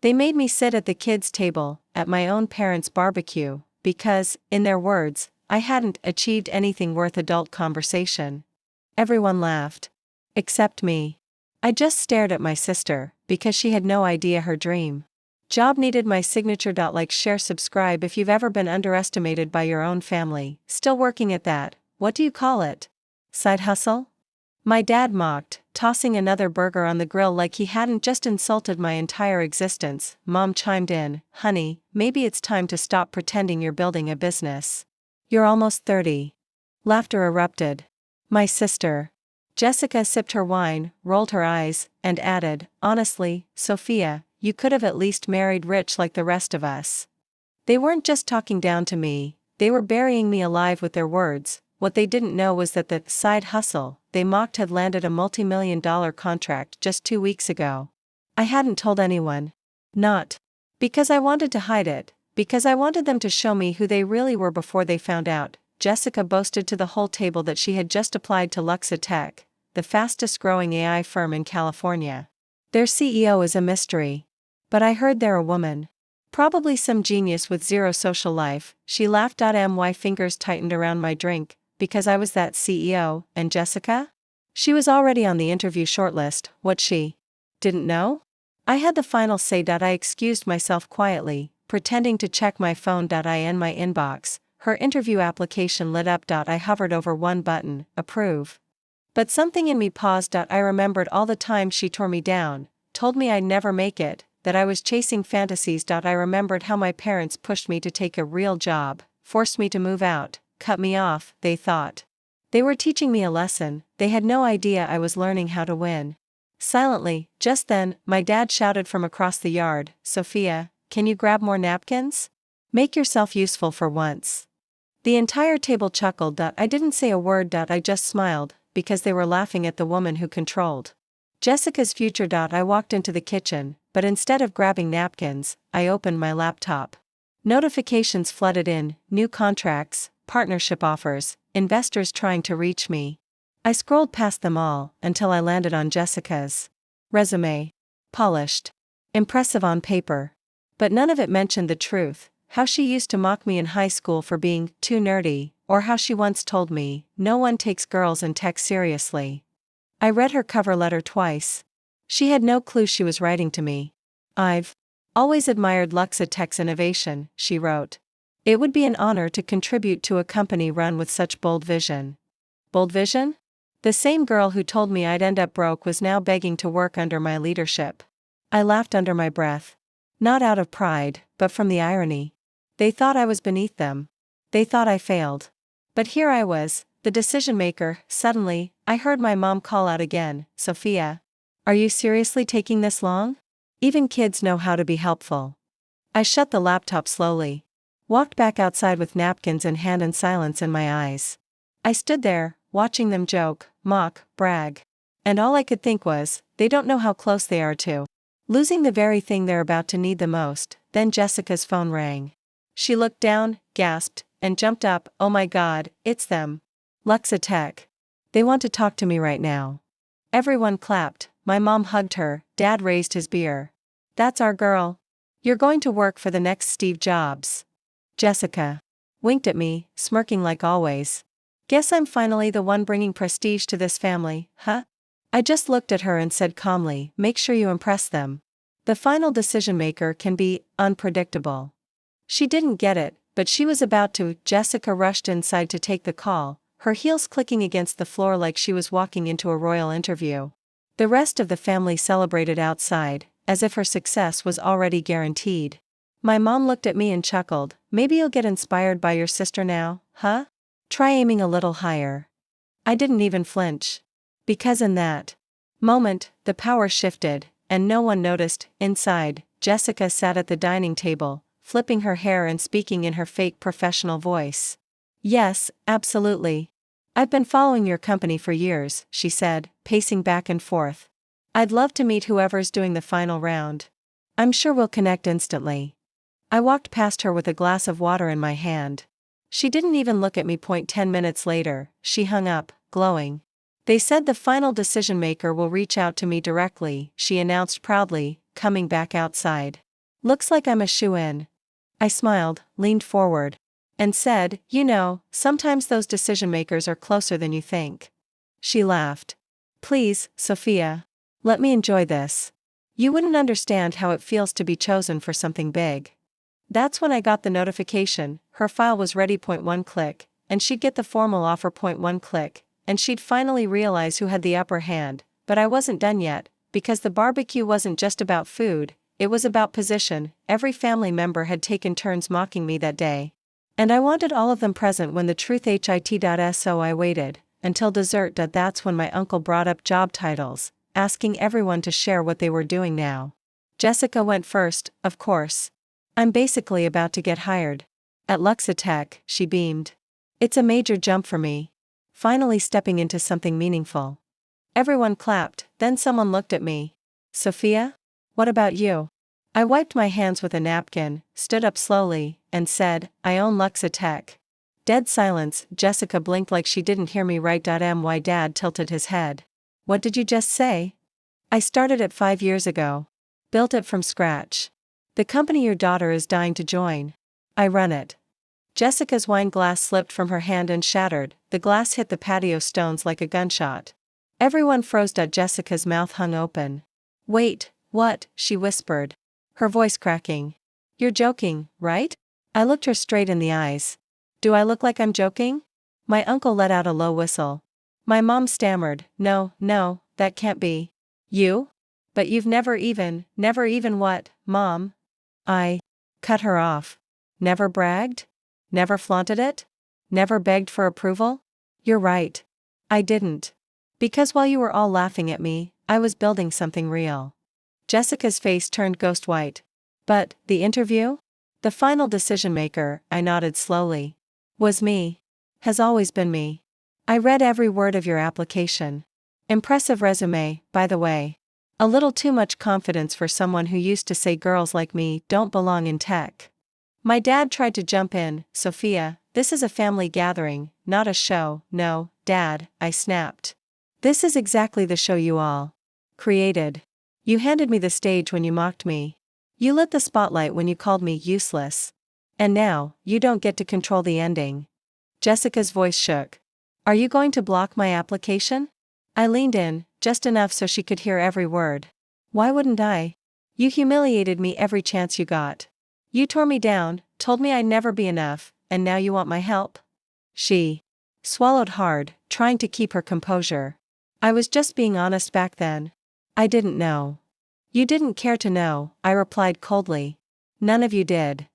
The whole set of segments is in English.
They made me sit at the kids' table, at my own parents' barbecue, because, in their words, I hadn't achieved anything worth adult conversation. Everyone laughed. Except me. I just stared at my sister, because she had no idea her dream job needed my signature. Like, share, subscribe if you've ever been underestimated by your own family. Still working at that. What do you call it? Side hustle? My dad mocked, tossing another burger on the grill like he hadn't just insulted my entire existence. Mom chimed in, honey, maybe it's time to stop pretending you're building a business. You're almost 30. Laughter erupted. My sister. Jessica sipped her wine, rolled her eyes, and added, honestly, Sophia, you could have at least married rich like the rest of us. They weren't just talking down to me, they were burying me alive with their words. What they didn't know was that the side hustle they mocked had landed a multi-million-dollar contract just 2 weeks ago. I hadn't told anyone. Not because I wanted to hide it, because I wanted them to show me who they really were before they found out. Jessica boasted to the whole table that she had just applied to Luxa Tech, the fastest growing AI firm in California. Their CEO is a mystery. But I heard they're a woman. Probably some genius with zero social life. She laughed. My fingers tightened around my drink, because I was that CEO, and Jessica? She was already on the interview shortlist. What she didn't know? I had the final say. I excused myself quietly, pretending to check my phone. In my inbox, her interview application lit up. I hovered over one button, approve. But something in me paused. I remembered all the times she tore me down, told me I'd never make it, that I was chasing fantasies. I remembered how my parents pushed me to take a real job, forced me to move out, cut me off. They thought they were teaching me a lesson. They had no idea I was learning how to win. Silently, just then, my dad shouted from across the yard, Sophia, can you grab more napkins? Make yourself useful for once. The entire table chuckled. I didn't say a word. I just smiled, because they were laughing at the woman who controlled Jessica's future. I walked into the kitchen, but instead of grabbing napkins, I opened my laptop. Notifications flooded in, new contracts, partnership offers, investors trying to reach me. I scrolled past them all, until I landed on Jessica's resume. Polished. Impressive on paper. But none of it mentioned the truth, how she used to mock me in high school for being too nerdy, or how she once told me, no one takes girls in tech seriously. I read her cover letter twice. She had no clue she was writing to me. I've always admired Luxa Tech's innovation, she wrote. It would be an honor to contribute to a company run with such bold vision. Bold vision? The same girl who told me I'd end up broke was now begging to work under my leadership. I laughed under my breath. Not out of pride, but from the irony. They thought I was beneath them. They thought I failed. But here I was, the decision maker. Suddenly, I heard my mom call out again, Sophia. Are you seriously taking this long? Even kids know how to be helpful. I shut the laptop slowly. Walked back outside with napkins in hand and silence in my eyes. I stood there, watching them joke, mock, brag. And all I could think was, they don't know how close they are to losing the very thing they're about to need the most. Then Jessica's phone rang. She looked down, gasped, and jumped up. Oh my God, it's them. Luxa Tech. They want to talk to me right now. Everyone clapped. My mom hugged her. Dad raised his beer. That's our girl. You're going to work for the next Steve Jobs. Jessica winked at me, smirking like always. Guess I'm finally the one bringing prestige to this family, huh? I just looked at her and said calmly, make sure you impress them. The final decision maker can be unpredictable. She didn't get it, but she was about to. Jessica rushed inside to take the call, her heels clicking against the floor like she was walking into a royal interview. The rest of the family celebrated outside, as if her success was already guaranteed. My mom looked at me and chuckled, maybe you'll get inspired by your sister now, huh? Try aiming a little higher. I didn't even flinch. Because in that moment, the power shifted, and no one noticed. Inside, Jessica sat at the dining table, flipping her hair and speaking in her fake professional voice. Yes, absolutely. I've been following your company for years, she said, pacing back and forth. I'd love to meet whoever's doing the final round. I'm sure we'll connect instantly. I walked past her with a glass of water in my hand. She didn't even look at me. 10 minutes later, she hung up, glowing. They said the final decision maker will reach out to me directly, she announced proudly, coming back outside. Looks like I'm a shoo-in. I smiled, leaned forward, and said, you know, sometimes those decision makers are closer than you think. She laughed. Please, Sophia. Let me enjoy this. You wouldn't understand how it feels to be chosen for something big. That's when I got the notification, her file was ready. 1 click, and she'd get the formal offer. 1 click, and she'd finally realize who had the upper hand. But I wasn't done yet, because the barbecue wasn't just about food, it was about position. Every family member had taken turns mocking me that day. And I wanted all of them present when the truth hit. So I waited until dessert. That's when my uncle brought up job titles, asking everyone to share what they were doing now. Jessica went first, of course. I'm basically about to get hired. At Luxatech, she beamed. It's a major jump for me. Finally stepping into something meaningful. Everyone clapped, then someone looked at me. Sophia? What about you? I wiped my hands with a napkin, stood up slowly, and said, I own Luxatech. Dead silence. Jessica blinked like she didn't hear me right. My dad tilted his head. What did you just say? I started it 5 years ago. Built it from scratch. The company your daughter is dying to join. I run it. Jessica's wine glass slipped from her hand and shattered. The glass hit the patio stones like a gunshot. Everyone froze. Jessica's mouth hung open. Wait, what? She whispered. Her voice cracking. You're joking, right? I looked her straight in the eyes. Do I look like I'm joking? My uncle let out a low whistle. My mom stammered, no, that can't be. You? But you've never even what, Mom? I cut her off. Never bragged? Never flaunted it? Never begged for approval? You're right. I didn't. Because while you were all laughing at me, I was building something real. Jessica's face turned ghost white. But, the interview? The final decision maker, I nodded slowly. Was me. Has always been me. I read every word of your application. Impressive resume, by the way. A little too much confidence for someone who used to say girls like me don't belong in tech. My dad tried to jump in. Sophia, this is a family gathering, not a show. No, Dad, I snapped. This is exactly the show you all created. You handed me the stage when you mocked me. You lit the spotlight when you called me useless. And now, you don't get to control the ending. Jessica's voice shook. Are you going to block my application? I leaned in, just enough so she could hear every word. Why wouldn't I? You humiliated me every chance you got. You tore me down, told me I'd never be enough, and now you want my help? She swallowed hard, trying to keep her composure. I was just being honest back then. I didn't know. You didn't care to know, I replied coldly. None of you did.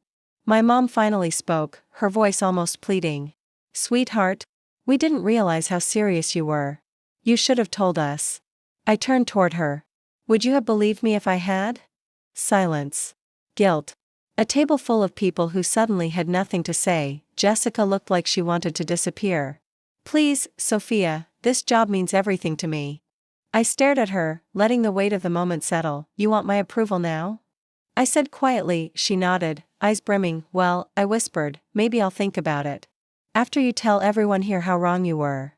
My mom finally spoke, her voice almost pleading. Sweetheart, we didn't realize how serious you were. You should have told us. I turned toward her. Would you have believed me if I had? Silence. Guilt. A table full of people who suddenly had nothing to say. Jessica looked like she wanted to disappear. Please, Sophia, this job means everything to me. I stared at her, letting the weight of the moment settle. You want my approval now? I said quietly. She nodded, eyes brimming. Well, I whispered, maybe I'll think about it. After you tell everyone here how wrong you were.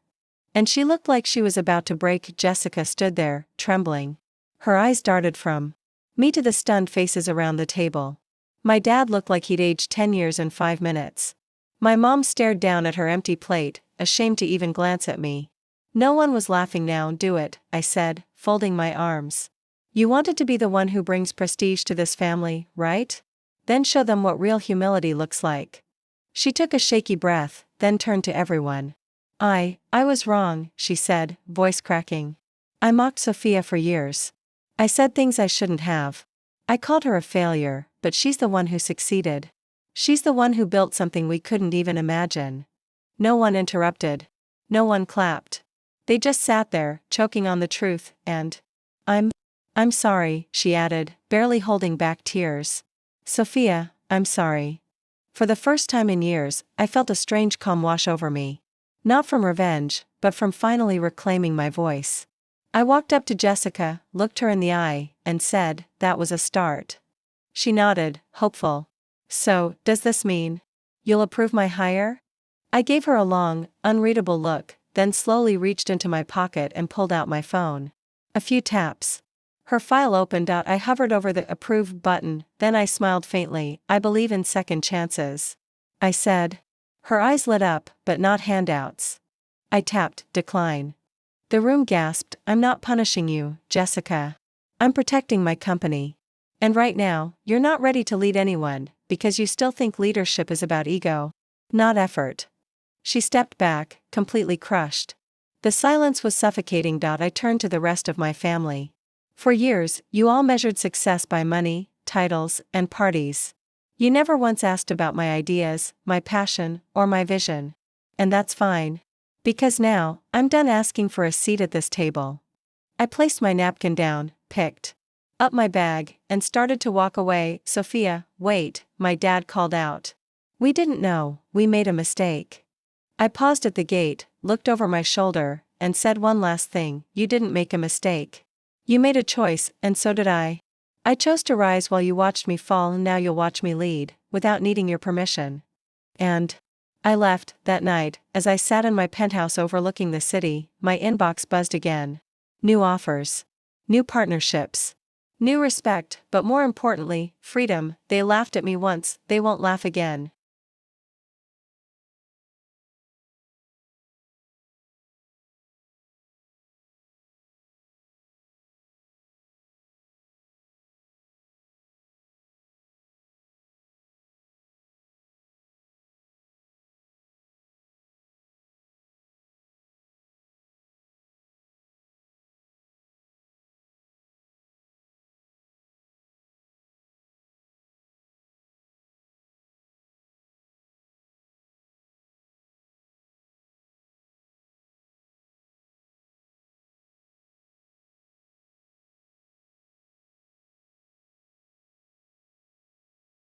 And she looked like she was about to break. Jessica stood there, trembling. Her eyes darted from me to the stunned faces around the table. My dad looked like he'd aged 10 years in 5 minutes. My mom stared down at her empty plate, ashamed to even glance at me. No one was laughing now. Do it, I said, folding my arms. You wanted to be the one who brings prestige to this family, right? Then show them what real humility looks like. She took a shaky breath, then turned to everyone. I was wrong, she said, voice cracking. I mocked Sophia for years. I said things I shouldn't have. I called her a failure, but she's the one who succeeded. She's the one who built something we couldn't even imagine. No one interrupted. No one clapped. They just sat there, choking on the truth, and I'm sorry, she added, barely holding back tears. Sophia, I'm sorry. For the first time in years, I felt a strange calm wash over me. Not from revenge, but from finally reclaiming my voice. I walked up to Jessica, looked her in the eye, and said, that was a start. She nodded, hopeful. So, does this mean you'll approve my hire? I gave her a long, unreadable look, then slowly reached into my pocket and pulled out my phone. A few taps. Her file opened. I hovered over the approve button, then I smiled faintly. I believe in second chances, I said. Her eyes lit up, but not handouts. I tapped decline. The room gasped. I'm not punishing you, Jessica. I'm protecting my company. And right now, you're not ready to lead anyone, because you still think leadership is about ego, not effort. She stepped back, completely crushed. The silence was suffocating. I turned to the rest of my family. For years, you all measured success by money, titles, and parties. You never once asked about my ideas, my passion, or my vision. And that's fine. Because now, I'm done asking for a seat at this table. I placed my napkin down, picked up my bag, and started to walk away. Sofia, wait, my dad called out. We didn't know, we made a mistake. I paused at the gate, looked over my shoulder, and said one last thing. You didn't make a mistake. You made a choice, and so did I. I chose to rise while you watched me fall, and now you'll watch me lead, without needing your permission. And I left. That night, as I sat in my penthouse overlooking the city, my inbox buzzed again. New offers. New partnerships. New respect, but more importantly, freedom. They laughed at me once, they won't laugh again.